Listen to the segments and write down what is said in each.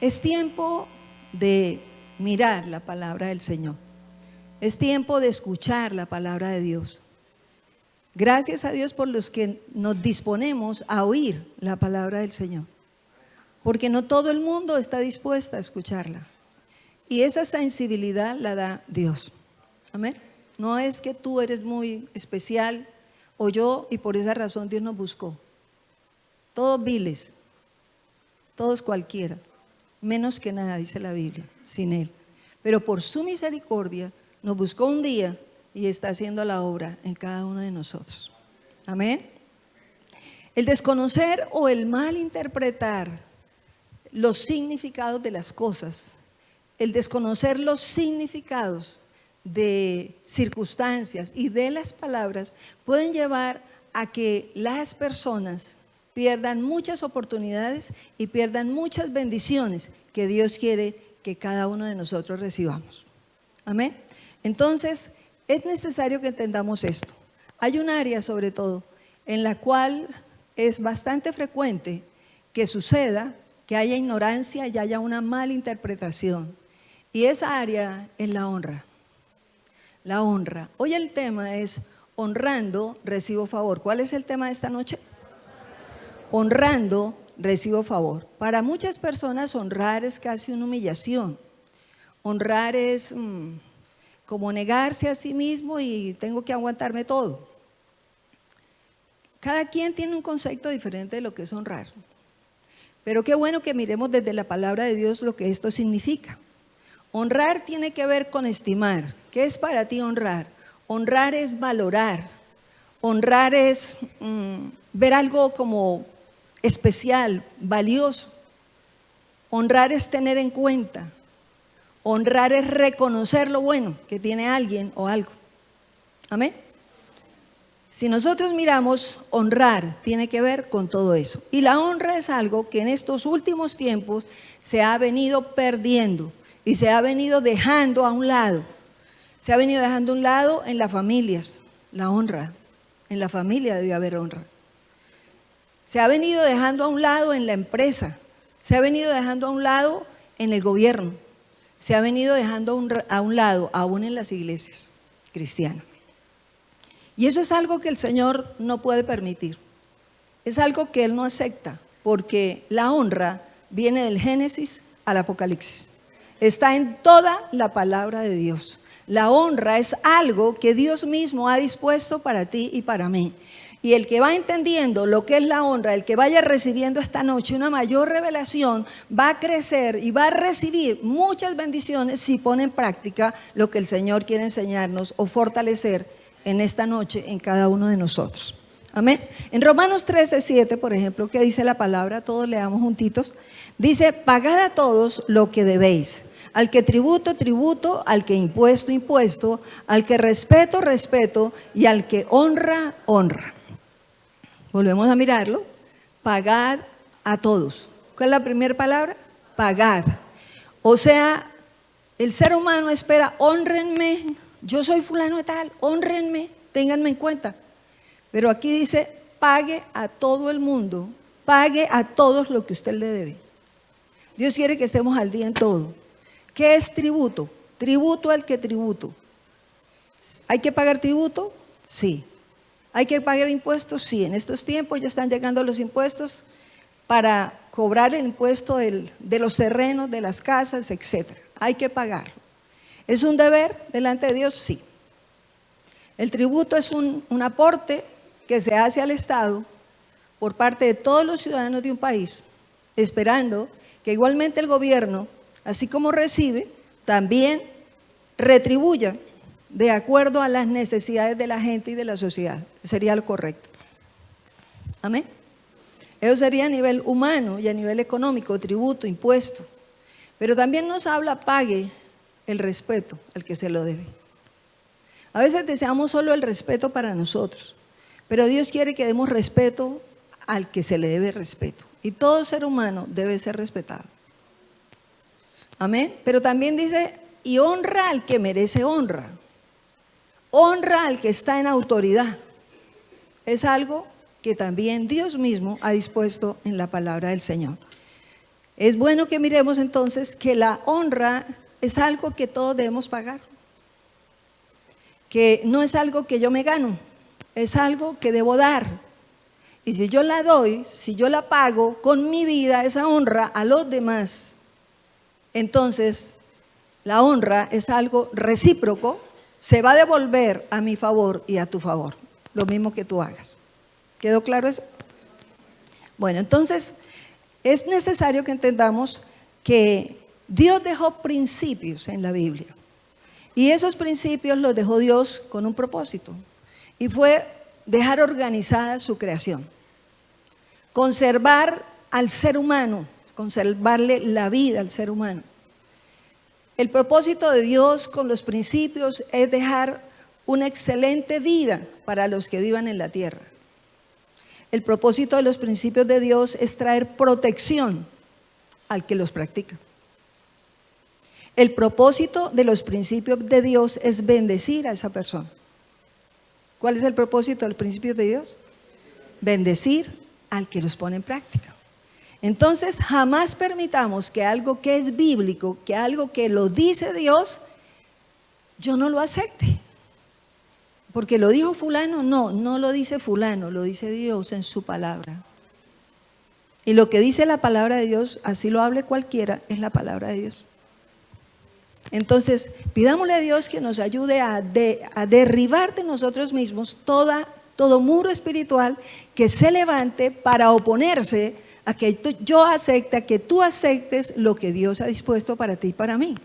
Es tiempo de mirar la palabra del Señor. Es tiempo de escuchar la palabra de Dios. Gracias a Dios por los que nos disponemos a oír la palabra del Señor. Porque no todo el mundo está dispuesto a escucharla. Y esa sensibilidad la da Dios. Amén. No es que tú eres muy especial o yo y por esa razón Dios nos buscó. Todos viles, todos cualquiera, menos que nada, dice la Biblia, sin Él. Pero por su misericordia nos buscó un día y está haciendo la obra en cada uno de nosotros. Amén. El desconocer o el mal interpretar los significados de las cosas, el desconocer los significados de circunstancias y de las palabras pueden llevar a que las personas pierdan muchas oportunidades y pierdan muchas bendiciones que Dios quiere que cada uno de nosotros recibamos. Amén. Entonces, es necesario que entendamos esto. Hay un área, sobre todo, en la cual es bastante frecuente que suceda que haya ignorancia y haya una mala interpretación. Y esa área es la honra. La honra. Hoy el tema es honrando, recibo favor. ¿Cuál es el tema de esta noche? Honrando, recibo favor. Para muchas personas honrar es casi una humillación. Honrar es como negarse a sí mismo y tengo que aguantarme todo. Cada quien tiene un concepto diferente de lo que es honrar. Pero qué bueno que miremos desde la palabra de Dios lo que esto significa. Honrar tiene que ver con estimar. ¿Qué es para ti honrar? Honrar es valorar. Honrar es ver algo como especial, valioso. Honrar es tener en cuenta. Honrar es reconocer lo bueno que tiene alguien o algo. Amén. Si nosotros miramos, honrar tiene que ver con todo eso. Y la honra es algo que en estos últimos tiempos se ha venido perdiendo y se ha venido dejando a un lado. Se ha venido dejando a un lado en las familias, la honra. En la familia debe haber honra. Se ha venido dejando a un lado en la empresa. Se ha venido dejando a un lado en el gobierno. Se ha venido dejando a un lado aún en las iglesias cristianas. Y eso es algo que el Señor no puede permitir. Es algo que Él no acepta, porque la honra viene del Génesis al Apocalipsis. Está en toda la palabra de Dios. La honra es algo que Dios mismo ha dispuesto para ti y para mí. Y el que va entendiendo lo que es la honra, el que vaya recibiendo esta noche una mayor revelación, va a crecer y va a recibir muchas bendiciones si pone en práctica lo que el Señor quiere enseñarnos o fortalecer en esta noche en cada uno de nosotros. Amén. En Romanos 13:7, por ejemplo, que dice la palabra, todos leamos juntitos, dice: pagad a todos lo que debéis. Al que tributo, tributo, al que impuesto, impuesto, al que respeto, respeto, y al que honra, honra. Volvemos a mirarlo. Pagad a todos. ¿Cuál es la primera palabra? Pagad. O sea, el ser humano espera: honrenme, yo soy fulano de tal, honrenme, ténganme en cuenta. Pero aquí dice: pague a todo el mundo, pague a todos lo que usted le debe. Dios quiere que estemos al día en todo. ¿Qué es tributo? Tributo al que tributo. ¿Hay que pagar tributo? Sí. ¿Hay que pagar impuestos? Sí. En estos tiempos ya están llegando los impuestos para cobrar el impuesto de los terrenos, de las casas, etc. Hay que pagarlo. ¿Es un deber delante de Dios? Sí. El tributo es un aporte que se hace al Estado por parte de todos los ciudadanos de un país, esperando que igualmente el gobierno, así como recibe, también retribuya de acuerdo a las necesidades de la gente y de la sociedad. Sería lo correcto. Amén. Eso sería a nivel humano y a nivel económico, tributo, impuesto. Pero también nos habla: pague el respeto al que se lo debe. A veces deseamos solo el respeto para nosotros, pero Dios quiere que demos respeto al que se le debe respeto. Y todo ser humano debe ser respetado. Amén. Pero también dice: y honra al que merece honra. Honra al que está en autoridad. Es algo que también Dios mismo ha dispuesto en la palabra del Señor. es bueno que miremos entonces que la honra es algo que todos debemos pagar. Que no es algo que yo me gano, es algo que debo dar. Y si yo la doy, si yo la pago con mi vida, esa honra a los demás, entonces la honra es algo recíproco, se va a devolver a mi favor y a tu favor, lo mismo que tú hagas. ¿Quedó claro eso? Bueno, entonces es necesario que entendamos que Dios dejó principios en la Biblia. Y esos principios los dejó Dios con un propósito. Y fue dejar organizada su creación. Conservar al ser humano, conservarle la vida al ser humano. El propósito de Dios con los principios es dejar una excelente vida para los que vivan en la tierra. El propósito de los principios de Dios es traer protección al que los practica. El propósito de los principios de Dios es bendecir a esa persona. ¿Cuál es el propósito de los principios de Dios? Bendecir al que los pone en práctica. Entonces, jamás permitamos que algo que es bíblico, que algo que lo dice Dios, yo no lo acepte. Porque lo dijo fulano, no lo dice fulano, lo dice Dios en su palabra. Y lo que dice la palabra de Dios, así lo hable cualquiera, es la palabra de Dios. Entonces, pidámosle a Dios que nos ayude a derribar de nosotros mismos todo muro espiritual que se levante para oponerse a que yo acepte, a que tú aceptes lo que Dios ha dispuesto para ti y para mí.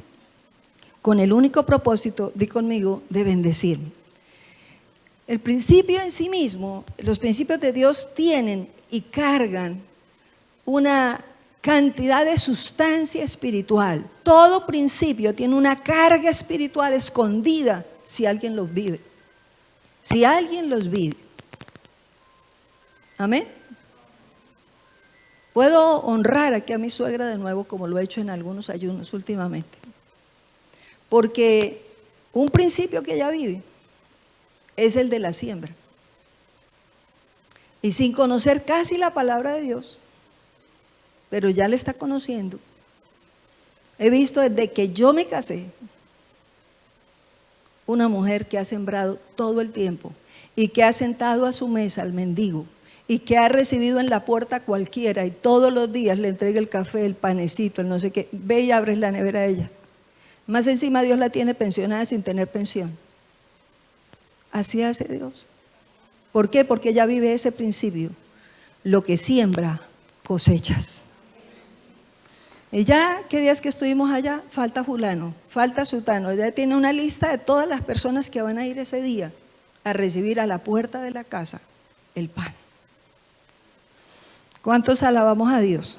Con el único propósito, di conmigo, de bendecirme. El principio en sí mismo, los principios de Dios tienen y cargan una cantidad de sustancia espiritual. Todo principio tiene una carga espiritual escondida si alguien los vive. Si alguien los vive. Amén. Puedo honrar aquí a mi suegra de nuevo, como lo he hecho en algunos ayunos últimamente. Porque un principio que ella vive es el de la siembra. Y sin conocer casi la palabra de Dios, pero ya le está conociendo. He visto desde que yo me casé una mujer que ha sembrado todo el tiempo y que ha sentado a su mesa al mendigo y que ha recibido en la puerta a cualquiera y todos los días le entrega el café, el panecito, el no sé qué. Ve y abres la nevera a ella. Más encima Dios la tiene pensionada sin tener pensión. Así hace Dios. ¿Por qué? Porque ella vive ese principio. Lo que siembra, cosechas. Y ya, ¿qué días que estuvimos allá? Falta fulano, falta sutano. Ella tiene una lista de todas las personas que van a ir ese día a recibir a la puerta de la casa el pan. ¿Cuántos alabamos a Dios?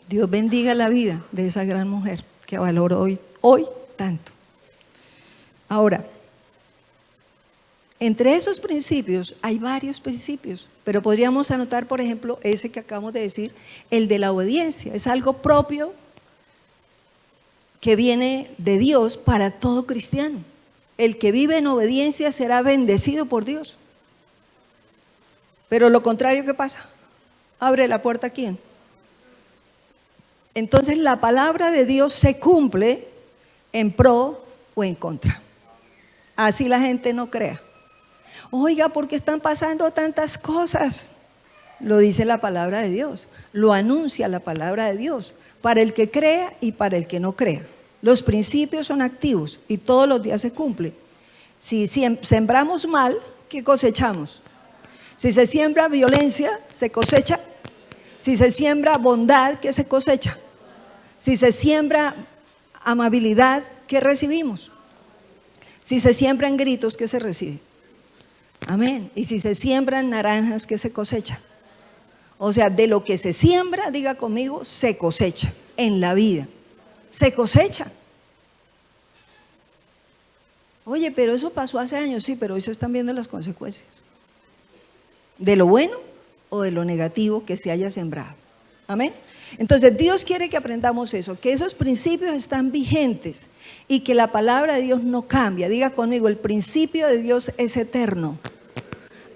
Dios bendiga la vida de esa gran mujer que valoro hoy tanto. Ahora, entre esos principios hay varios principios, pero podríamos anotar, por ejemplo, ese que acabamos de decir, el de la obediencia. Es algo propio que viene de Dios para todo cristiano. El que vive en obediencia será bendecido por Dios. Pero lo contrario, ¿qué pasa? Abre la puerta a quién. Entonces la palabra de Dios se cumple en pro o en contra. Así la gente no crea. Oiga, ¿por qué están pasando tantas cosas? Lo dice la palabra de Dios, lo anuncia la palabra de Dios, para el que crea y para el que no crea. Los principios son activos y todos los días se cumplen. Si sembramos mal, ¿qué cosechamos? Si se siembra violencia, se cosecha. Si se siembra bondad, ¿qué se cosecha? Si se siembra amabilidad, ¿qué recibimos? Si se siembran gritos, ¿qué se recibe? Amén. Y si se siembran naranjas, ¿qué se cosecha? O sea, de lo que se siembra, diga conmigo, se cosecha en la vida. Se cosecha. Oye, pero eso pasó hace años, sí, pero hoy se están viendo las consecuencias. De lo bueno o de lo negativo que se haya sembrado. Amén. Entonces Dios quiere que aprendamos eso, que esos principios están vigentes y que la palabra de Dios no cambia. Diga conmigo, el principio de Dios es eterno.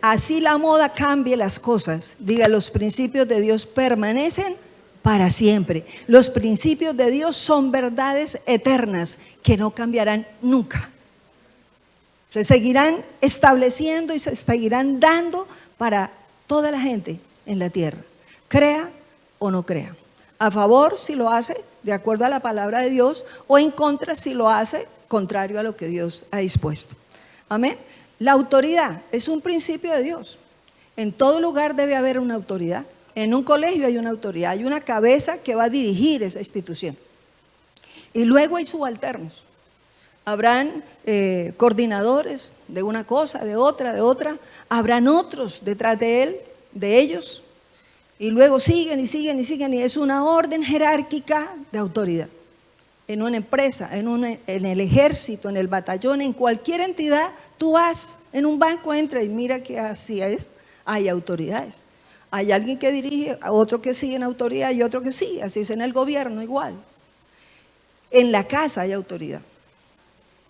Así la moda cambie las cosas. Diga, los principios de Dios permanecen para siempre. Los principios de Dios son verdades eternas que no cambiarán nunca. Se seguirán estableciendo y se seguirán dando para toda la gente en la tierra, crea o no crea. A favor si lo hace de acuerdo a la palabra de Dios, o en contra si lo hace contrario a lo que Dios ha dispuesto. Amén. La autoridad es un principio de Dios. En todo lugar debe haber una autoridad. En un colegio hay una autoridad, hay una cabeza que va a dirigir esa institución. Y luego hay subalternos. Habrán coordinadores de una cosa, de otra. Habrán otros detrás de él, de ellos. Y luego siguen y siguen y siguen. Y es una orden jerárquica de autoridad. En una empresa, en el ejército, en el batallón, en cualquier entidad, tú vas en un banco, entra y mira que así es. Hay autoridades. Hay alguien que dirige, otro que sigue en autoridad y otro que sigue. Así es en el gobierno igual. En la casa hay autoridad.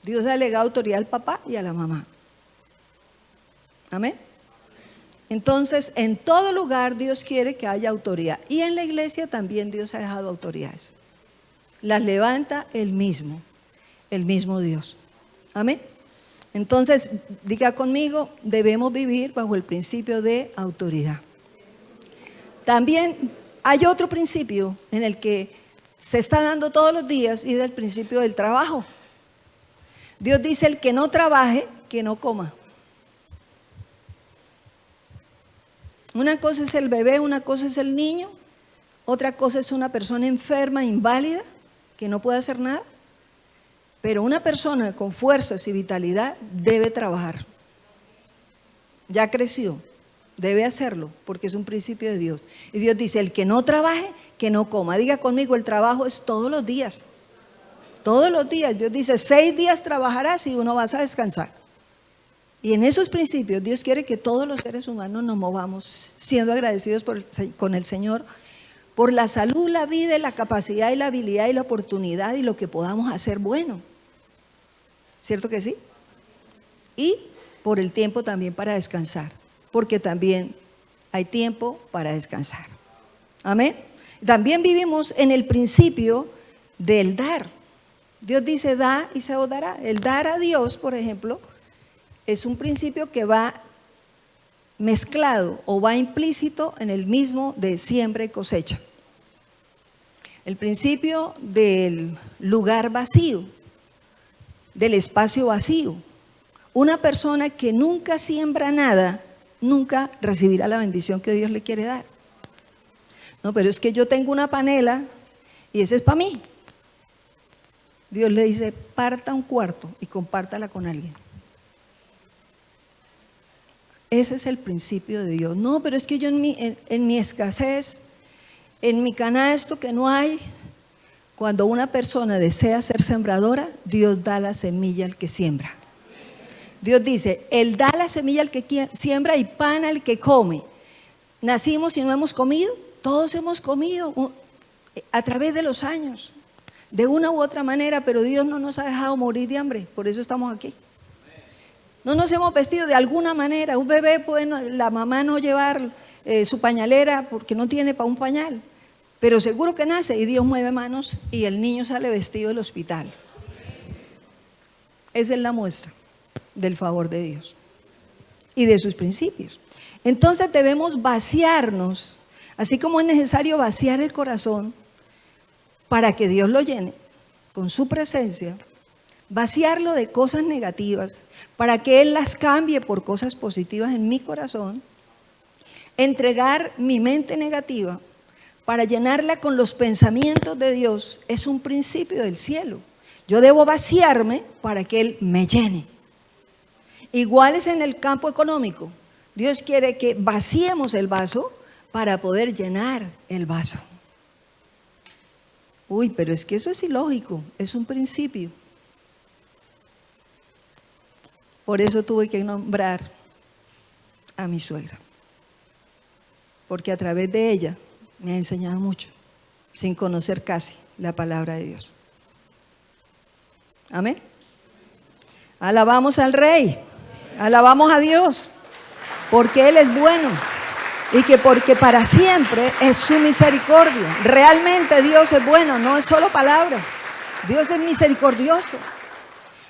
Dios ha delegado autoridad al papá y a la mamá. Amén. Entonces, en todo lugar Dios quiere que haya autoridad. Y en la iglesia también Dios ha dejado autoridades. Las levanta el mismo Dios. Amén. Entonces, diga conmigo, debemos vivir bajo el principio de autoridad. También hay otro principio en el que se está dando todos los días y es el principio del trabajo. Dios dice, el que no trabaje, que no coma. Una cosa es el bebé, una cosa es el niño, otra cosa es una persona enferma, inválida, que no puede hacer nada. Pero una persona con fuerzas y vitalidad debe trabajar. Ya creció, debe hacerlo, porque es un principio de Dios. Y Dios dice, el que no trabaje, que no coma. Diga conmigo, el trabajo es todos los días. Todos los días. Dios dice, 6 días trabajarás y 1 vas a descansar. Y en esos principios Dios quiere que todos los seres humanos nos movamos siendo agradecidos con el Señor por la salud, la vida, la capacidad y la habilidad y la oportunidad y lo que podamos hacer bueno. ¿Cierto que sí? Y por el tiempo también para descansar, porque también hay tiempo para descansar. Amén. También vivimos en el principio del dar. Dios dice, da y se os dará. El dar a Dios, por ejemplo, es un principio que va mezclado o va implícito en el mismo de siembra y cosecha. El principio del lugar vacío, del espacio vacío. Una persona que nunca siembra nada, nunca recibirá la bendición que Dios le quiere dar. No, pero es que yo tengo una panela y ese es para mí. Dios le dice, parta un cuarto y compártala con alguien. Ese es el principio de Dios. No, pero es que yo en mi escasez, en mi canasto que no hay, cuando una persona desea ser sembradora, Dios da la semilla al que siembra. Dios dice, Él da la semilla al que siembra y pan al que come. Nacimos y no hemos comido, todos hemos comido a través de los años, de una u otra manera, pero Dios no nos ha dejado morir de hambre, por eso estamos aquí. No nos hemos vestido de alguna manera. Un bebé puede la mamá no llevar su pañalera porque no tiene para un pañal, pero seguro que nace y Dios mueve manos y el niño sale vestido del hospital. Esa es la muestra del favor de Dios y de sus principios. Entonces debemos vaciarnos, así como es necesario vaciar el corazón para que Dios lo llene con su presencia. Vaciarlo de cosas negativas para que Él las cambie por cosas positivas en mi corazón. Entregar mi mente negativa para llenarla con los pensamientos de Dios es un principio del cielo. Yo debo vaciarme para que Él me llene. Igual es en el campo económico. Dios quiere que vaciemos el vaso para poder llenar el vaso. Uy, pero es que eso es ilógico, es un principio. Por eso tuve que nombrar a mi suegra, porque a través de ella me ha enseñado mucho, sin conocer casi la palabra de Dios. Amén. Alabamos al Rey, alabamos a Dios, porque Él es bueno Y que porque para siempre es su misericordia. Realmente Dios es bueno, no es solo palabras. Dios es misericordioso.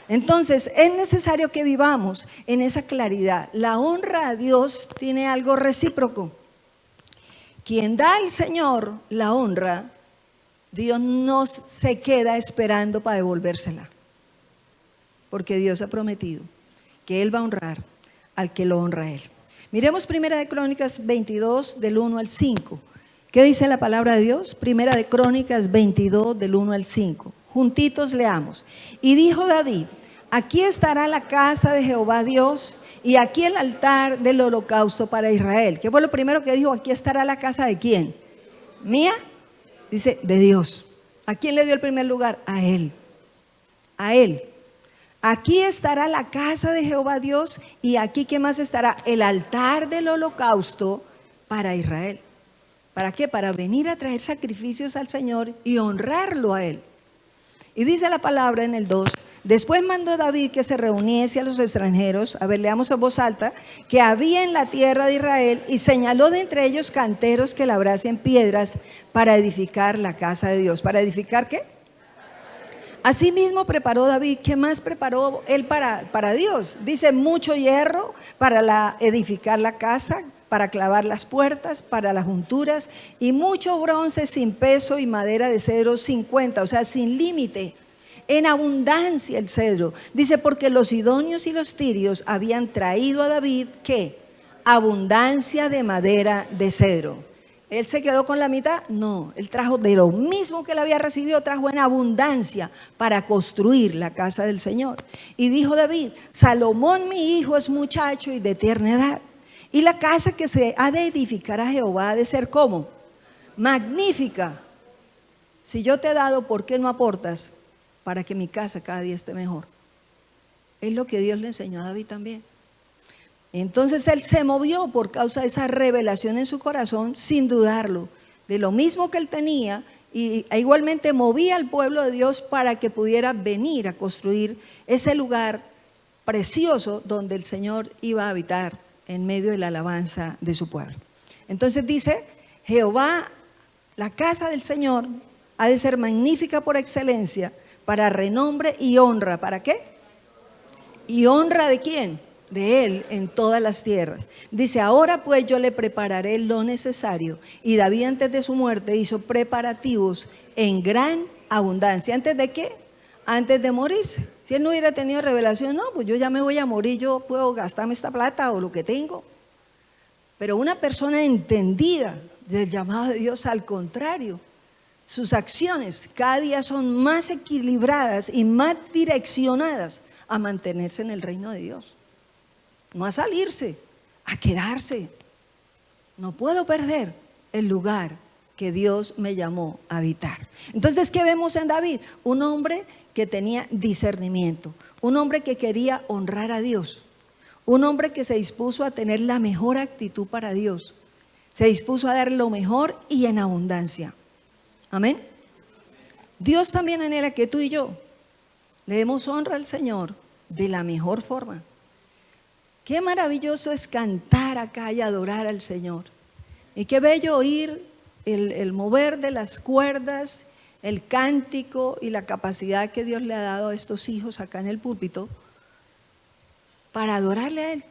Entonces es necesario que vivamos en esa claridad. La honra a Dios tiene algo recíproco. Quien da al Señor la honra, Dios no se queda esperando para devolvérsela. Porque Dios ha prometido que Él va a honrar al que lo honra a Él. Miremos Primera de Crónicas 22 del 1 al 5. ¿Qué dice la palabra de Dios? Primera de Crónicas 22 del 1 al 5. Juntitos leamos. Y dijo David: aquí estará la casa de Jehová Dios y aquí el altar del holocausto para Israel. ¿Qué fue lo primero que dijo? Aquí estará la casa de ¿quién? ¿Mía? Dice, de Dios. ¿A quién le dio el primer lugar? A Él. A Él. Aquí estará la casa de Jehová Dios y aquí ¿qué más estará? El altar del holocausto para Israel. ¿Para qué? Para venir a traer sacrificios al Señor y honrarlo a Él. Y dice la palabra en el 2, después mandó David que se reuniese a los extranjeros, a ver, leamos en voz alta, que había en la tierra de Israel y señaló de entre ellos canteros que labrasen piedras para edificar la casa de Dios. ¿Para edificar qué? Asimismo preparó David. ¿Qué más preparó él para Dios? Dice mucho hierro para edificar la casa, para clavar las puertas, para las junturas, y mucho bronce sin peso y madera de cedro 50, o sea, sin límite. En abundancia el cedro. Dice, porque los sidonios y los tirios habían traído a David, ¿qué? Abundancia de madera de cedro. ¿Él se quedó con la mitad? No, él trajo de lo mismo que él había recibido, trajo en abundancia para construir la casa del Señor. Y dijo David, Salomón mi hijo es muchacho y de tierna edad. Y la casa que se ha de edificar a Jehová ha de ser ¿cómo? Magnífica. Si yo te he dado, ¿por qué no aportas para que mi casa cada día esté mejor? Es lo que Dios le enseñó a David también. Entonces él se movió por causa de esa revelación en su corazón, sin dudarlo, de lo mismo que él tenía, y igualmente movía al pueblo de Dios para que pudiera venir a construir ese lugar precioso donde el Señor iba a habitar en medio de la alabanza de su pueblo. Entonces dice, Jehová, la casa del Señor ha de ser magnífica por excelencia, para renombre y honra. ¿Para qué? ¿Y honra de quién? De Él en todas las tierras. Dice, ahora pues yo le prepararé lo necesario. Y David antes de su muerte hizo preparativos en gran abundancia. ¿Antes de qué? Antes de morirse. Si él no hubiera tenido revelación, no, pues yo ya me voy a morir, yo puedo gastarme esta plata o lo que tengo. Pero una persona entendida del llamado de Dios, al contrario, sus acciones cada día son más equilibradas y más direccionadas a mantenerse en el reino de Dios. No a salirse, a quedarse. No puedo perder el lugar que Dios me llamó a habitar. Entonces, ¿qué vemos en David? Un hombre que tenía discernimiento, un hombre que quería honrar a Dios, un hombre que se dispuso a tener la mejor actitud para Dios, se dispuso a dar lo mejor y en abundancia. Amén. Dios también anhela que tú y yo le demos honra al Señor de la mejor forma. Qué maravilloso es cantar acá y adorar al Señor. Y qué bello oír el mover de las cuerdas, el cántico y la capacidad que Dios le ha dado a estos hijos acá en el púlpito para adorarle a Él.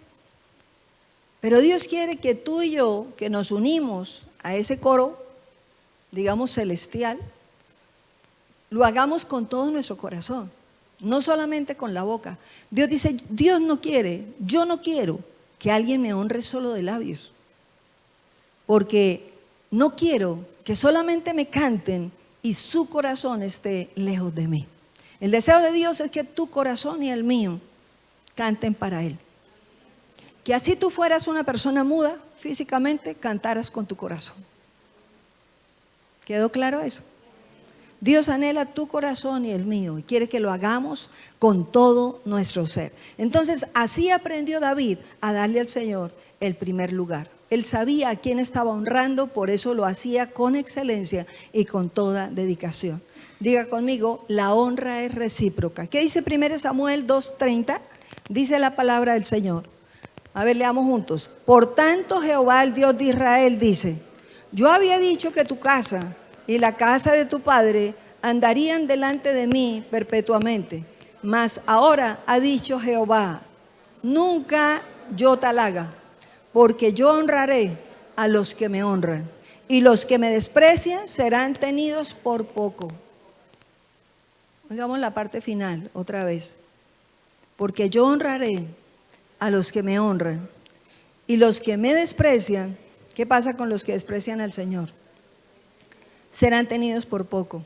Pero Dios quiere que tú y yo, que nos unimos a ese coro, digamos celestial, lo hagamos con todo nuestro corazón. No solamente con la boca. Dios dice, Dios no quiere, yo no quiero que alguien me honre solo de labios. Porque no quiero que solamente me canten y su corazón esté lejos de mí. El deseo de Dios es que tu corazón y el mío canten para Él. Que así tú fueras una persona muda físicamente, cantaras con tu corazón. ¿Quedó claro eso? Dios anhela tu corazón y el mío y quiere que lo hagamos con todo nuestro ser. Entonces, así aprendió David a darle al Señor el primer lugar. Él sabía a quién estaba honrando, por eso lo hacía con excelencia y con toda dedicación. Diga conmigo, la honra es recíproca. ¿Qué dice 1 Samuel 2:30? Dice la palabra del Señor. A ver, leamos juntos. Por tanto, Jehová, el Dios de Israel, dice: yo había dicho que tu casa y la casa de tu padre andarían delante de mí perpetuamente. Mas ahora ha dicho Jehová: nunca yo tal haga, porque yo honraré a los que me honran, y los que me desprecian serán tenidos por poco. Oigamos la parte final otra vez. Porque yo honraré a los que me honran, y los que me desprecian, ¿qué pasa con los que desprecian al Señor? Serán tenidos por poco.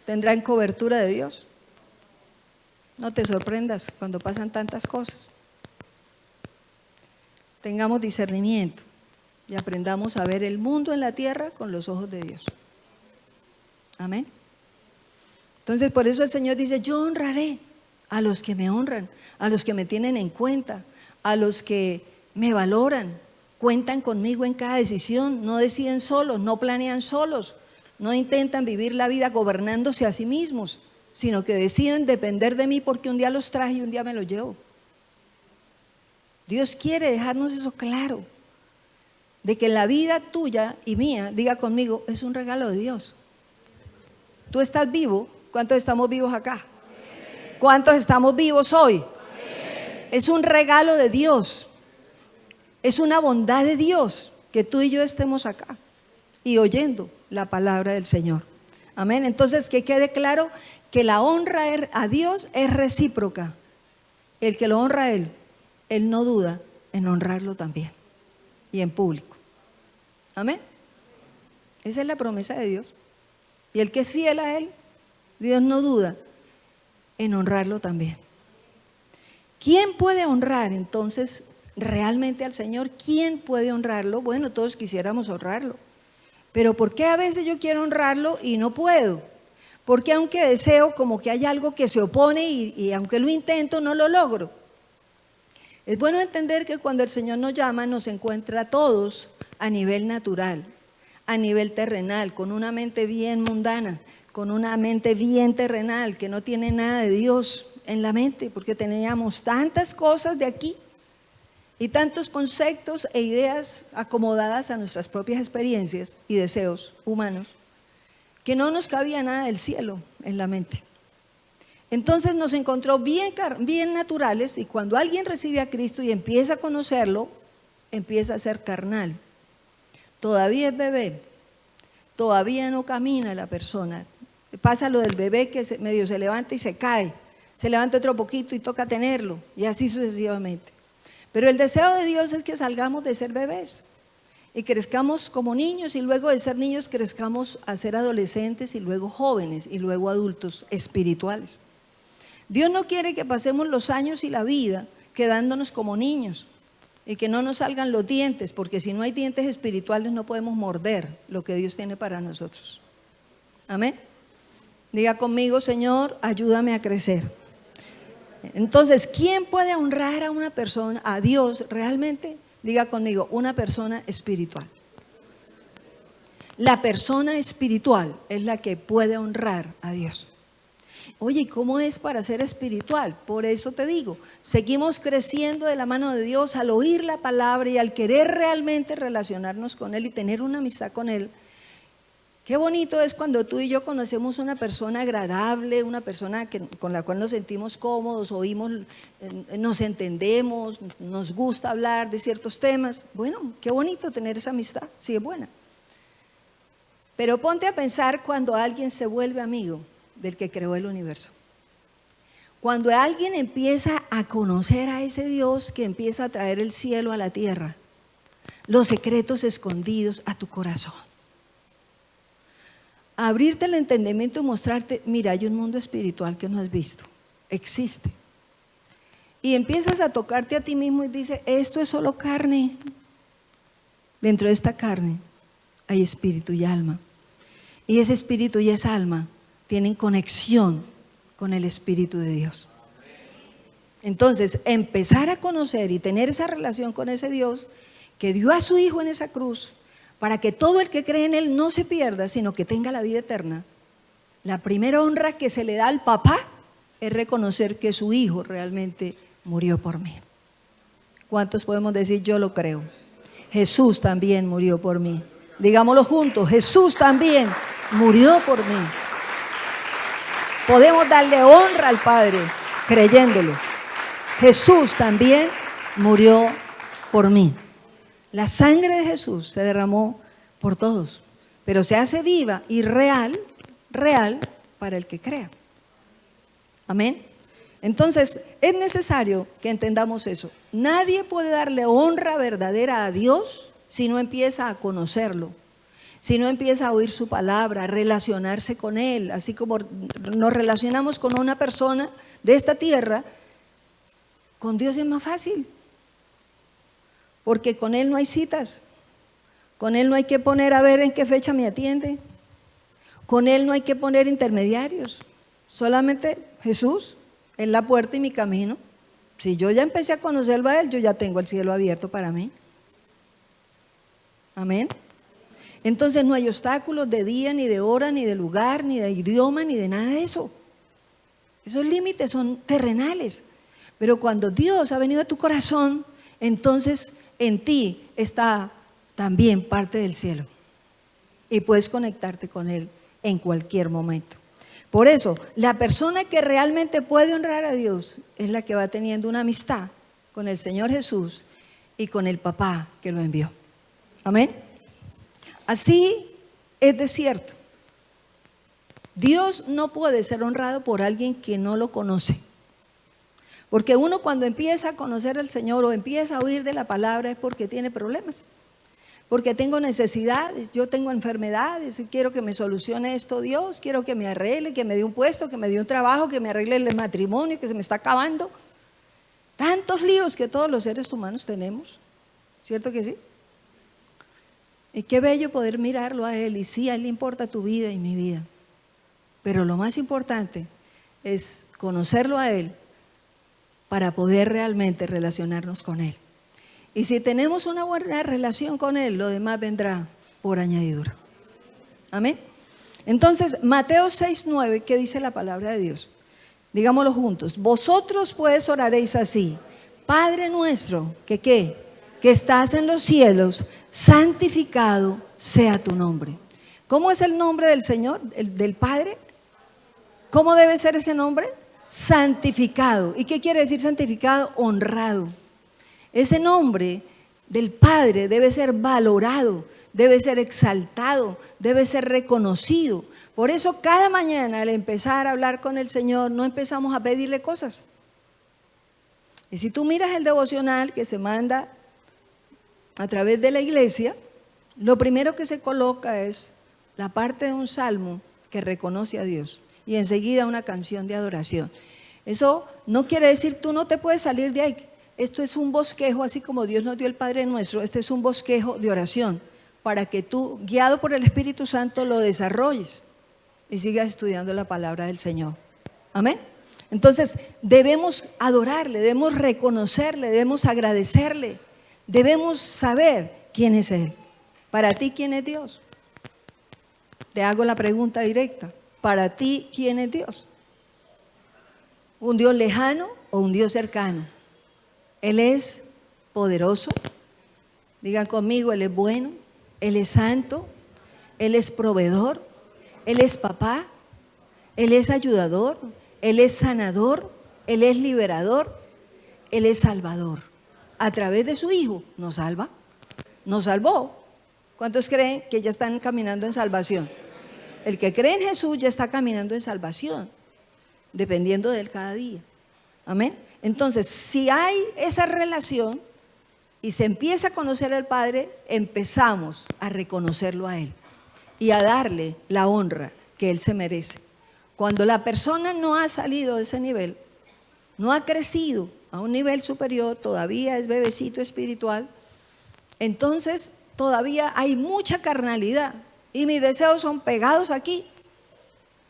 ¿Tendrán cobertura de Dios? No te sorprendas cuando pasan tantas cosas. Tengamos discernimiento y aprendamos a ver el mundo en la tierra con los ojos de Dios. Amén. Entonces, por eso el Señor dice: yo honraré a los que me honran, a los que me tienen en cuenta, a los que me valoran, cuentan conmigo en cada decisión, no deciden solos, no planean solos, no intentan vivir la vida gobernándose a sí mismos, sino que deciden depender de mí porque un día los traje y un día me los llevo. Dios quiere dejarnos eso claro, de que la vida tuya y mía, diga conmigo, es un regalo de Dios. Tú estás vivo. ¿Cuántos estamos vivos acá? ¿Cuántos estamos vivos hoy? Es un regalo de Dios. Es una bondad de Dios que tú y yo estemos acá y oyendo la palabra del Señor. Amén. Entonces, que quede claro que la honra a Dios es recíproca. El que lo honra a Él no duda en honrarlo también y en público. Amén. Esa es la promesa de Dios. Y el que es fiel a Él, Dios no duda en honrarlo también. ¿Quién puede honrar entonces realmente al Señor? ¿Quién puede honrarlo? Bueno, todos quisiéramos honrarlo. Pero ¿por qué a veces yo quiero honrarlo y no puedo? Porque aunque deseo, como que hay algo que se opone y aunque lo intento, no lo logro. Es bueno entender que cuando el Señor nos llama, nos encuentra a todos a nivel natural, a nivel terrenal, con una mente bien mundana, con una mente bien terrenal, que no tiene nada de Dios en la mente, porque teníamos tantas cosas de aquí y tantos conceptos e ideas acomodadas a nuestras propias experiencias y deseos humanos, que no nos cabía nada del cielo en la mente. Entonces nos encontró bien naturales, y cuando alguien recibe a Cristo y empieza a conocerlo, empieza a ser carnal. Todavía es bebé, todavía no camina la persona. Pasa lo del bebé que medio se levanta y se cae, se levanta otro poquito y toca tenerlo, y así sucesivamente. Pero el deseo de Dios es que salgamos de ser bebés y crezcamos como niños, y luego de ser niños crezcamos a ser adolescentes y luego jóvenes y luego adultos espirituales. Dios no quiere que pasemos los años y la vida quedándonos como niños y que no nos salgan los dientes, porque si no hay dientes espirituales no podemos morder lo que Dios tiene para nosotros. Amén. Diga conmigo: Señor, ayúdame a crecer. Entonces, ¿quién puede honrar a una persona, a Dios realmente? Diga conmigo: una persona espiritual. La persona espiritual es la que puede honrar a Dios. Oye, ¿y cómo es para ser espiritual? Por eso te digo, seguimos creciendo de la mano de Dios al oír la palabra y al querer realmente relacionarnos con Él y tener una amistad con Él. Qué bonito es cuando tú y yo conocemos una persona agradable, una persona con la cual nos sentimos cómodos, oímos, nos entendemos, nos gusta hablar de ciertos temas. Bueno, qué bonito tener esa amistad, sí es buena. Pero ponte a pensar cuando alguien se vuelve amigo del que creó el universo. Cuando alguien empieza a conocer a ese Dios que empieza a traer el cielo a la tierra, los secretos escondidos a tu corazón. Abrirte el entendimiento y mostrarte: mira, hay un mundo espiritual que no has visto, existe. Y empiezas a tocarte a ti mismo y dices: esto es solo carne. Dentro de esta carne hay espíritu y alma. Y ese espíritu y esa alma tienen conexión con el Espíritu de Dios. Entonces, empezar a conocer y tener esa relación con ese Dios que dio a su Hijo en esa cruz, para que todo el que cree en Él no se pierda, sino que tenga la vida eterna. La primera honra que se le da al papá es reconocer que su Hijo realmente murió por mí. ¿Cuántos podemos decir yo lo creo? Jesús también murió por mí. Digámoslo juntos, Jesús también murió por mí. Podemos darle honra al Padre creyéndolo. Jesús también murió por mí. La sangre de Jesús se derramó por todos, pero se hace viva y real para el que crea. Amén. Entonces, es necesario que entendamos eso. Nadie puede darle honra verdadera a Dios si no empieza a conocerlo, si no empieza a oír su palabra, a relacionarse con Él, así como nos relacionamos con una persona de esta tierra. Con Dios es más fácil, porque con Él no hay citas, con Él no hay que poner a ver en qué fecha me atiende, con Él no hay que poner intermediarios, solamente Jesús en la puerta y mi camino. Si yo ya empecé a conocerlo a Él, yo ya tengo el cielo abierto para mí. Amén. Entonces no hay obstáculos de día, ni de hora, ni de lugar, ni de idioma, ni de nada de eso. Esos límites son terrenales. Pero cuando Dios ha venido a tu corazón, entonces en ti está también parte del cielo. Y puedes conectarte con Él en cualquier momento. Por eso, la persona que realmente puede honrar a Dios es la que va teniendo una amistad con el Señor Jesús y con el Papá que lo envió. Amén. Así es de cierto. Dios no puede ser honrado por alguien que no lo conoce. Porque uno cuando empieza a conocer al Señor o empieza a oír de la palabra es porque tiene problemas. Porque tengo necesidades, yo tengo enfermedades y quiero que me solucione esto Dios, quiero que me arregle, que me dé un puesto, que me dé un trabajo, que me arregle el matrimonio, que se me está acabando. Tantos líos que todos los seres humanos tenemos, ¿cierto que sí? Y qué bello poder mirarlo a Él, y sí, a Él le importa tu vida y mi vida. Pero lo más importante es conocerlo a Él para poder realmente relacionarnos con Él. Y si tenemos una buena relación con Él, lo demás vendrá por añadidura. Amén. Entonces, Mateo 6:9, ¿qué dice la palabra de Dios? Digámoslo juntos. Vosotros pues oraréis así: Padre nuestro, que estás en los cielos, santificado sea tu nombre. ¿Cómo es el nombre del Señor, del Padre? ¿Cómo debe ser ese nombre? Santificado. ¿Y qué quiere decir santificado? Honrado. Ese nombre del Padre debe ser valorado, debe ser exaltado, debe ser reconocido. Por eso cada mañana al empezar a hablar con el Señor no empezamos a pedirle cosas. Y si tú miras el devocional que se manda a través de la iglesia, lo primero que se coloca es la parte de un salmo que reconoce a Dios y enseguida una canción de adoración. Eso no quiere decir tú no te puedes salir de ahí. Esto es un bosquejo, así como Dios nos dio el Padre Nuestro, este es un bosquejo de oración para que tú, guiado por el Espíritu Santo, lo desarrolles y sigas estudiando la palabra del Señor. Amén. Entonces debemos adorarle, debemos reconocerle, debemos agradecerle, debemos saber quién es Él. Para ti, ¿quién es Dios? Te hago la pregunta directa. Para ti, ¿quién es Dios? ¿Un Dios lejano o un Dios cercano? Él es poderoso. Digan conmigo, Él es bueno, Él es santo, Él es proveedor, Él es papá, Él es ayudador, Él es sanador, Él es liberador, Él es salvador. A través de su Hijo nos salva, nos salvó. ¿Cuántos creen que ya están caminando en salvación? El que cree en Jesús ya está caminando en salvación, dependiendo de Él cada día. Amén. Entonces, si hay esa relación y se empieza a conocer al Padre, empezamos a reconocerlo a Él y a darle la honra que Él se merece. Cuando la persona no ha salido de ese nivel, no ha crecido a un nivel superior, todavía es bebecito espiritual, entonces todavía hay mucha carnalidad y mis deseos son pegados aquí.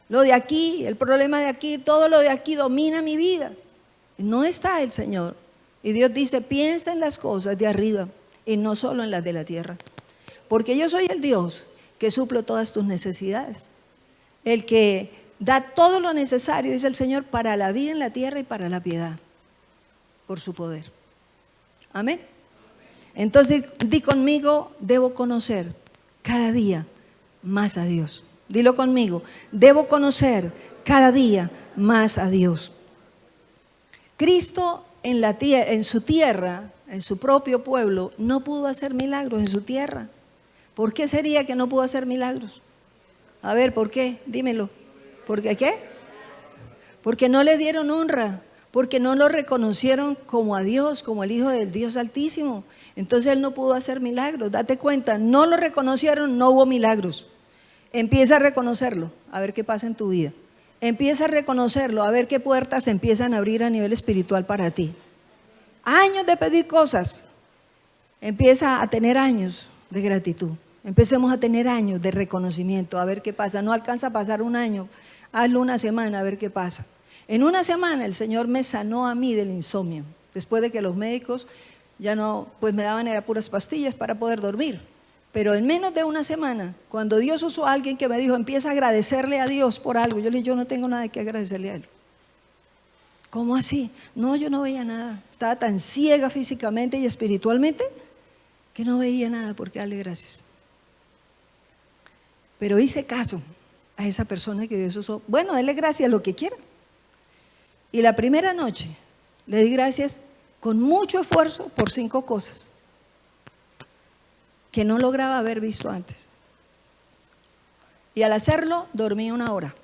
Lo de aquí, el problema de aquí, todo lo de aquí domina mi vida. No está el Señor. Y Dios dice, piensa en las cosas de arriba y no solo en las de la tierra. Porque yo soy el Dios que suplo todas tus necesidades. El que da todo lo necesario, dice el Señor, para la vida en la tierra y para la piedad, por su poder. Amén. Entonces, di conmigo, debo conocer cada día más a Dios. Dilo conmigo, debo conocer cada día más a Dios. Cristo en su tierra, en su propio pueblo, no pudo hacer milagros en su tierra. ¿Por qué sería que no pudo hacer milagros? A ver, ¿por qué? Dímelo. ¿Por qué? Porque no le dieron honra, porque no lo reconocieron como a Dios, como el Hijo del Dios Altísimo. Entonces Él no pudo hacer milagros. Date cuenta, no lo reconocieron, no hubo milagros. Empieza a reconocerlo, a ver qué pasa en tu vida. Empieza a reconocerlo, a ver qué puertas se empiezan a abrir a nivel espiritual para ti. Años de pedir cosas. Empieza a tener años de gratitud. Empecemos a tener años de reconocimiento, a ver qué pasa. No alcanza a pasar un año, hazlo una semana, a ver qué pasa. En una semana el Señor me sanó a mí del insomnio, después de que los médicos ya no, pues me daban era puras pastillas para poder dormir. Pero en menos de una semana, cuando Dios usó a alguien que me dijo, empieza a agradecerle a Dios por algo, yo le dije, yo no tengo nada que agradecerle a Él. ¿Cómo así? No, yo no veía nada. Estaba tan ciega físicamente y espiritualmente que no veía nada por qué darle gracias. Pero hice caso a esa persona que Dios usó. Bueno, dele gracias lo que quiera. Y la primera noche le di gracias con mucho esfuerzo por 5 cosas que no lograba haber visto antes. Y al hacerlo, dormí 1 hora.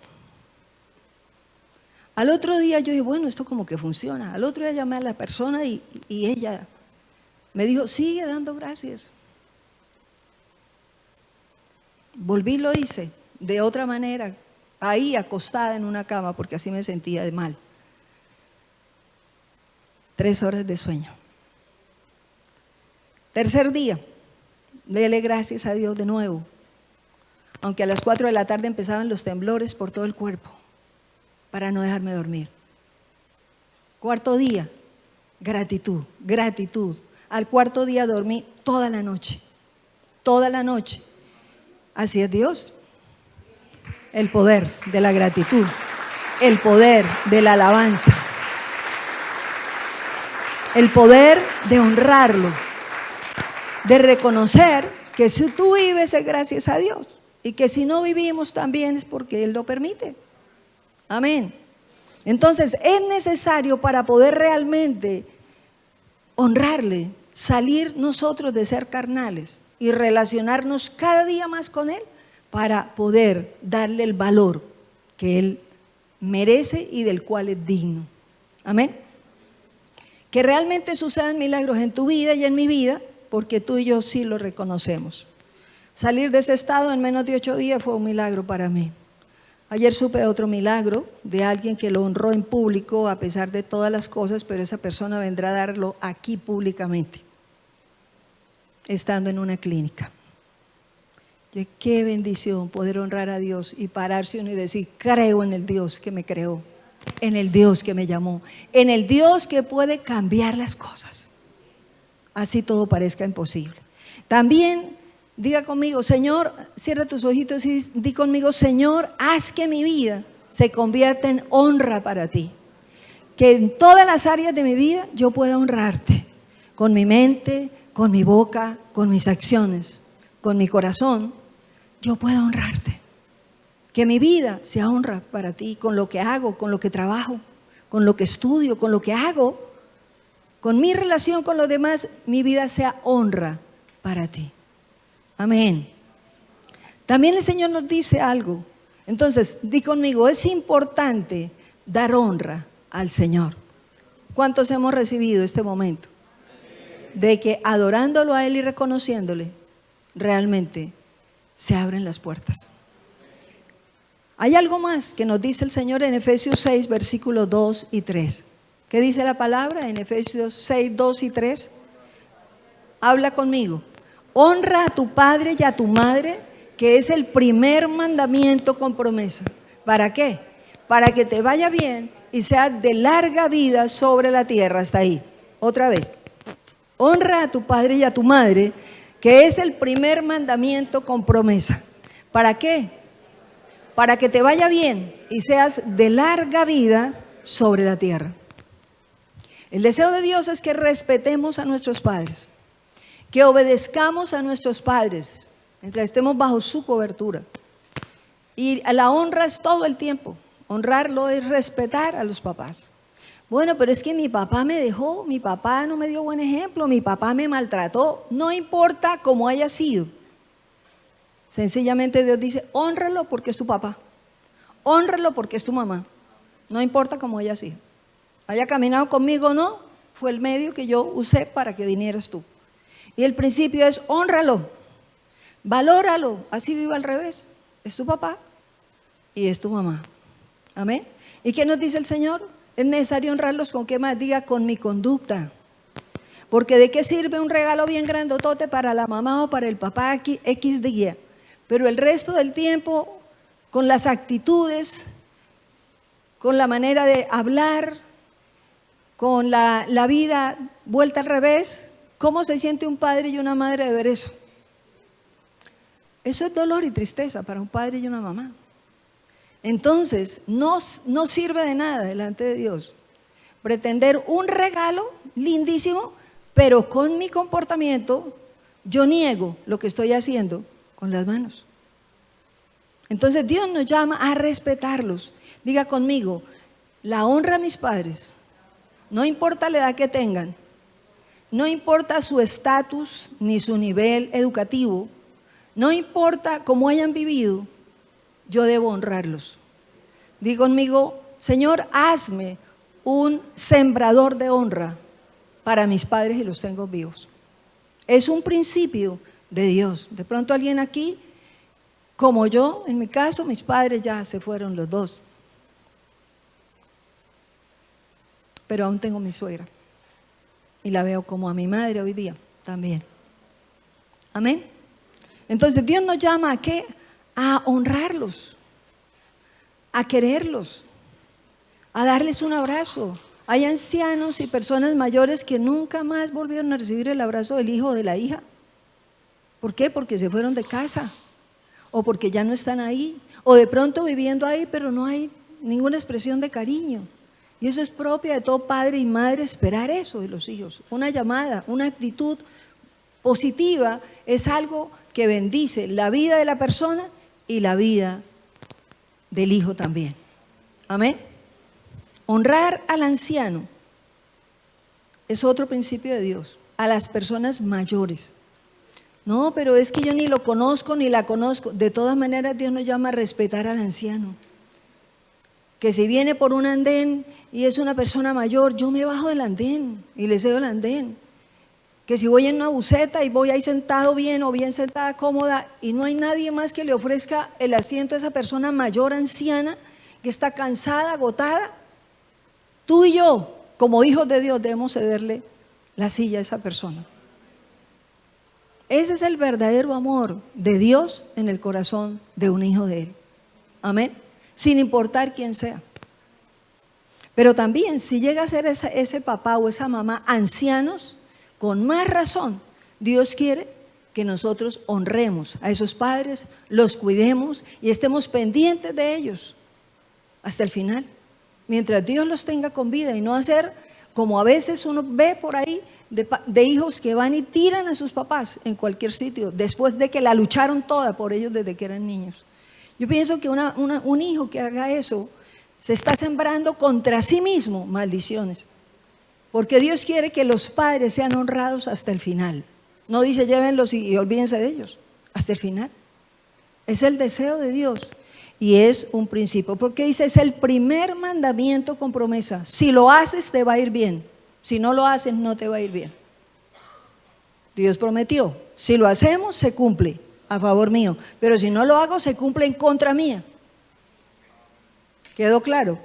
Al otro día yo dije, bueno, esto como que funciona. Al otro día llamé a la persona y ella me dijo, sigue dando gracias. Volví y lo hice de otra manera, ahí acostada en una cama, porque así me sentía de mal. 3 horas de sueño. Tercer día, dele gracias a Dios de nuevo. Aunque a las 4 de la tarde empezaban los temblores por todo el cuerpo, para no dejarme dormir. Cuarto día, gratitud, gratitud. Al cuarto día dormí toda la noche, toda la noche. Así es Dios. El poder de la gratitud, el poder de la alabanza, el poder de honrarlo, de reconocer que si tú vives es gracias a Dios y que si no vivimos también es porque Él lo permite. Amén. Entonces es necesario para poder realmente honrarle, salir nosotros de ser carnales y relacionarnos cada día más con Él para poder darle el valor que Él merece y del cual es digno. Amén. Que realmente sucedan milagros en tu vida y en mi vida, porque tú y yo sí lo reconocemos. Salir de ese estado en menos de 8 días fue un milagro para mí. Ayer supe de otro milagro de alguien que lo honró en público a pesar de todas las cosas, pero esa persona vendrá a darlo aquí públicamente, estando en una clínica. Qué bendición poder honrar a Dios y pararse uno y decir, creo en el Dios que me creó, en el Dios que me llamó, en el Dios que puede cambiar las cosas, así todo parezca imposible. También diga conmigo, Señor, cierra tus ojitos y di conmigo, Señor, haz que mi vida se convierta en honra para ti. Que en todas las áreas de mi vida yo pueda honrarte, con mi mente, con mi boca, con mis acciones, con mi corazón, yo pueda honrarte. Que mi vida sea honra para ti, con lo que hago, con lo que trabajo, con lo que estudio, con lo que hago, con mi relación con los demás, mi vida sea honra para ti. Amén. También el Señor nos dice algo. Entonces, di conmigo, es importante dar honra al Señor. ¿Cuántos hemos recibido este momento? De que adorándolo a Él y reconociéndole, realmente se abren las puertas. Hay algo más que nos dice el Señor en Efesios 6, versículos 2 y 3. ¿Qué dice la palabra en Efesios 6, 2 y 3? Habla conmigo. Honra a tu padre y a tu madre, que es el primer mandamiento con promesa. ¿Para qué? Para que te vaya bien y seas de larga vida sobre la tierra. Hasta ahí. Otra vez. Honra a tu padre y a tu madre, que es el primer mandamiento con promesa. ¿Para qué? Para que te vaya bien y seas de larga vida sobre la tierra. El deseo de Dios es que respetemos a nuestros padres, que obedezcamos a nuestros padres mientras estemos bajo su cobertura. Y la honra es todo el tiempo. Honrarlo es respetar a los papás. Bueno, pero es que mi papá me dejó, mi papá no me dio buen ejemplo, mi papá me maltrató. No importa cómo haya sido. Sencillamente Dios dice, hónralo porque es tu papá. Hónralo porque es tu mamá. No importa cómo haya sido. Haya caminado conmigo o no, fue el medio que yo usé para que vinieras tú. Y el principio es hónralo, valóralo, así viva al revés. Es tu papá y es tu mamá. Amén. ¿Y qué nos dice el Señor? Es necesario honrarlos con qué más, diga, con mi conducta. Porque de qué sirve un regalo bien grandotote para la mamá o para el papá X día. Pero el resto del tiempo, con las actitudes, con la manera de hablar, con la vida vuelta al revés, ¿cómo se siente un padre y una madre de ver eso? Eso es dolor y tristeza para un padre y una mamá. Entonces, no sirve de nada delante de Dios pretender un regalo lindísimo, pero con mi comportamiento yo niego lo que estoy haciendo con las manos. Entonces Dios nos llama a respetarlos. Diga conmigo, la honra a mis padres, no importa la edad que tengan, no importa su estatus ni su nivel educativo, no importa cómo hayan vivido, yo debo honrarlos. Diga conmigo, Señor, hazme un sembrador de honra para mis padres y los tengo vivos. Es un principio de Dios. De pronto alguien aquí, como yo, en mi caso, mis padres ya se fueron los dos. Pero aún tengo mi suegra. Y la veo como a mi madre hoy día también. Amén. Entonces Dios nos llama ¿a qué? A honrarlos, a quererlos, a darles un abrazo. Hay ancianos y personas mayores que nunca más volvieron a recibir el abrazo del hijo o de la hija. ¿Por qué? Porque se fueron de casa, o porque ya no están ahí, o de pronto viviendo ahí, pero no hay ninguna expresión de cariño. Y eso es propia de todo padre y madre, esperar eso de los hijos. Una llamada, una actitud positiva es algo que bendice la vida de la persona y la vida del hijo también. Amén. Honrar al anciano es otro principio de Dios, a las personas mayores. No, pero es que yo ni lo conozco ni la conozco. De todas maneras Dios nos llama a respetar al anciano. Que si viene por un andén y es una persona mayor, yo me bajo del andén y le cedo el andén. Que si voy en una buseta y voy ahí sentado bien o bien sentada cómoda y no hay nadie más que le ofrezca el asiento a esa persona mayor, anciana, que está cansada, agotada, tú y yo, como hijos de Dios, debemos cederle la silla a esa persona. Ese es el verdadero amor de Dios en el corazón de un hijo de Él. Amén. Sin importar quién sea. Pero también si llega a ser ese papá o esa mamá ancianos, con más razón Dios quiere que nosotros honremos a esos padres, los cuidemos y estemos pendientes de ellos hasta el final, mientras Dios los tenga con vida, y no hacer como a veces uno ve por ahí de hijos que van y tiran a sus papás en cualquier sitio después de que la lucharon toda por ellos desde que eran niños. Yo pienso que un hijo que haga eso se está sembrando contra sí mismo maldiciones, porque Dios quiere que los padres sean honrados hasta el final. No dice llévenlos y olvídense de ellos, hasta el final. Es el deseo de Dios y es un principio, porque dice es el primer mandamiento con promesa. Si lo haces te va a ir bien, si no lo haces no te va a ir bien. Dios prometió, si lo hacemos se cumple a favor mío, pero si no lo hago se cumple en contra mía. ¿Quedó claro?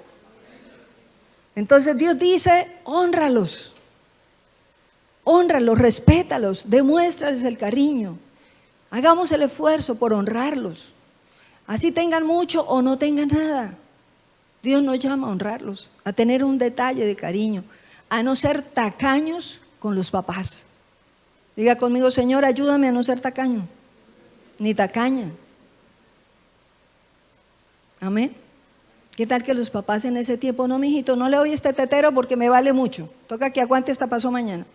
Entonces Dios dice, hónralos, respétalos, demuéstrales el cariño, hagamos el esfuerzo por honrarlos, así tengan mucho o no tengan nada. Dios nos llama a honrarlos, a tener un detalle de cariño, a no ser tacaños con los papás. Diga conmigo, Señor, ayúdame a no ser tacaño, ni tacaña. Amén. ¿Qué tal que los papás en ese tiempo, no, mijito, no le doy este tetero porque me vale mucho, toca que aguante hasta pasó mañana?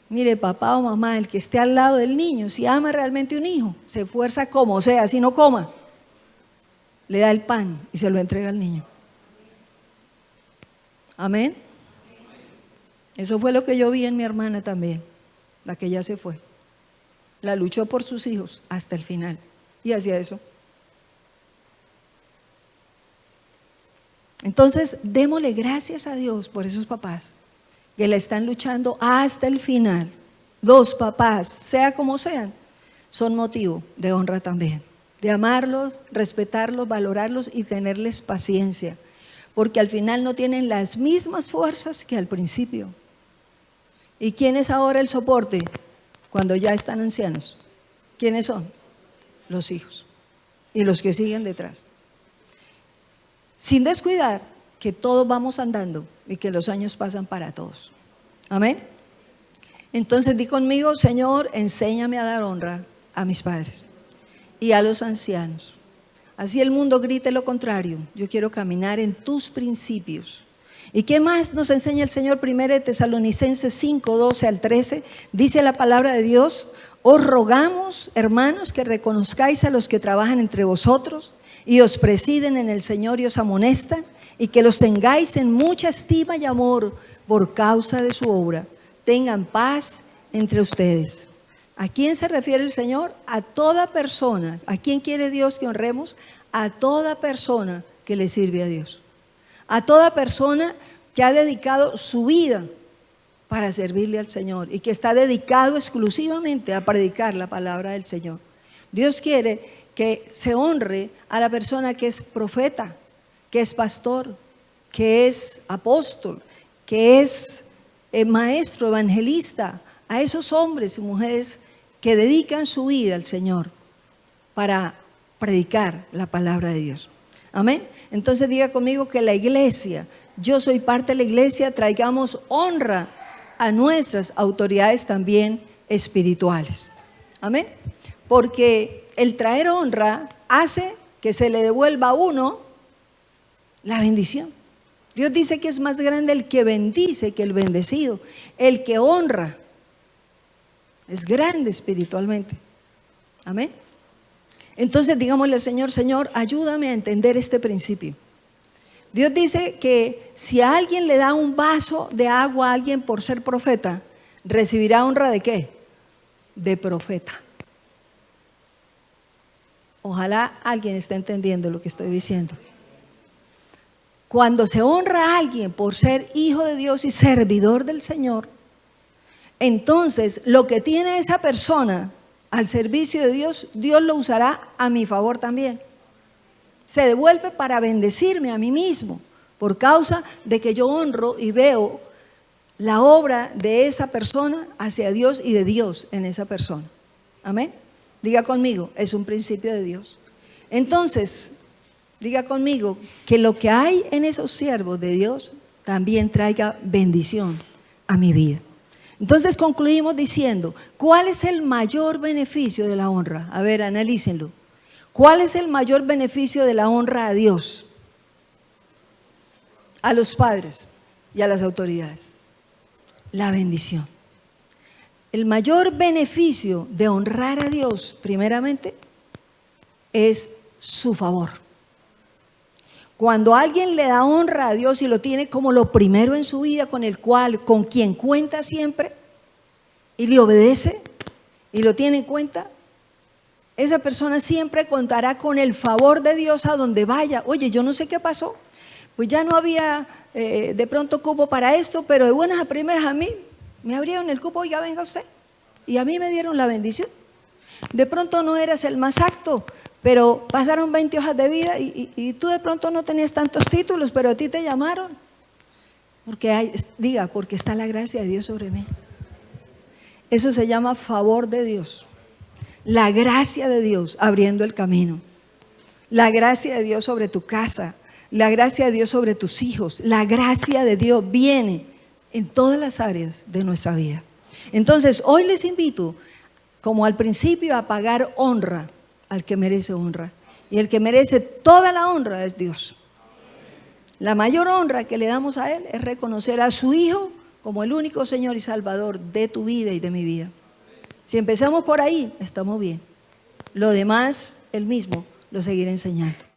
Mire, papá o mamá, el que esté al lado del niño, si ama realmente un hijo, se esfuerza como sea, si no coma, le da el pan y se lo entrega al niño. Amén. Eso fue lo que yo vi en mi hermana también, la que ya se fue. La luchó por sus hijos hasta el final y hacía eso. Entonces, démosle gracias a Dios por esos papás que la están luchando hasta el final. Los papás, sea como sean, son motivo de honra también, de amarlos, respetarlos, valorarlos y tenerles paciencia, porque al final no tienen las mismas fuerzas que al principio. ¿Y quién es ahora el soporte cuando ya están ancianos? ¿Quiénes son? Los hijos y los que siguen detrás. Sin descuidar que todos vamos andando y que los años pasan para todos. Amén. Entonces di conmigo: Señor, enséñame a dar honra a mis padres y a los ancianos. Así el mundo grite lo contrario. Yo quiero caminar en tus principios. ¿Y qué más nos enseña el Señor? 1 Tesalonicenses 5, 12 al 13. Dice la palabra de Dios: os rogamos, hermanos, que reconozcáis a los que trabajan entre vosotros y os presiden en el Señor y os amonestan, y que los tengáis en mucha estima y amor por causa de su obra. Tengan paz entre ustedes. ¿A quién se refiere el Señor? A toda persona. ¿A quién quiere Dios que honremos? A toda persona que le sirve a Dios. A toda persona que ha dedicado su vida para servirle al Señor y que está dedicado exclusivamente a predicar la palabra del Señor. Dios quiere que se honre a la persona que es profeta, que es pastor, que es apóstol, que es maestro, evangelista, a esos hombres y mujeres que dedican su vida al Señor para predicar la palabra de Dios. Amén. Entonces diga conmigo que la iglesia, yo soy parte de la iglesia, traigamos honra a nuestras autoridades también espirituales. Amén. Porque el traer honra hace que se le devuelva a uno la bendición. Dios dice que es más grande el que bendice que el bendecido. El que honra es grande espiritualmente. Amén. Entonces digámosle al Señor: Señor, ayúdame a entender este principio. Dios dice que si a alguien le da un vaso de agua a alguien por ser profeta, recibirá honra ¿de qué? De profeta. Ojalá alguien esté entendiendo lo que estoy diciendo. Cuando se honra a alguien por ser hijo de Dios y servidor del Señor, entonces lo que tiene esa persona al servicio de Dios, Dios lo usará a mi favor también. Se devuelve para bendecirme a mí mismo, por causa de que yo honro y veo la obra de esa persona hacia Dios y de Dios en esa persona. Amén. Diga conmigo, es un principio de Dios. Entonces, diga conmigo que lo que hay en esos siervos de Dios también traiga bendición a mi vida. Entonces concluimos diciendo: ¿cuál es el mayor beneficio de la honra? A ver, analícenlo. ¿Cuál es el mayor beneficio de la honra a Dios, a los padres y a las autoridades? La bendición. El mayor beneficio de honrar a Dios, primeramente, es su favor. Cuando alguien le da honra a Dios y lo tiene como lo primero en su vida, con quien cuenta siempre, y le obedece y lo tiene en cuenta, esa persona siempre contará con el favor de Dios a donde vaya. Oye, yo no sé qué pasó, pues ya no había de pronto cupo para esto, pero de buenas a primeras a mí me abrieron el cupo: oiga, venga usted. Y a mí me dieron la bendición. De pronto no eras el más apto, pero pasaron 20 hojas de vida y tú de pronto no tenías tantos títulos, pero a ti te llamaron. Porque está la gracia de Dios sobre mí. Eso se llama favor de Dios. La gracia de Dios abriendo el camino. La gracia de Dios sobre tu casa. La gracia de Dios sobre tus hijos. La gracia de Dios viene en todas las áreas de nuestra vida. Entonces, hoy les invito, como al principio, a pagar honra al que merece honra. Y el que merece toda la honra es Dios. La mayor honra que le damos a Él es reconocer a su Hijo como el único Señor y Salvador de tu vida y de mi vida. Si empezamos por ahí, estamos bien. Lo demás, Él mismo lo seguirá enseñando.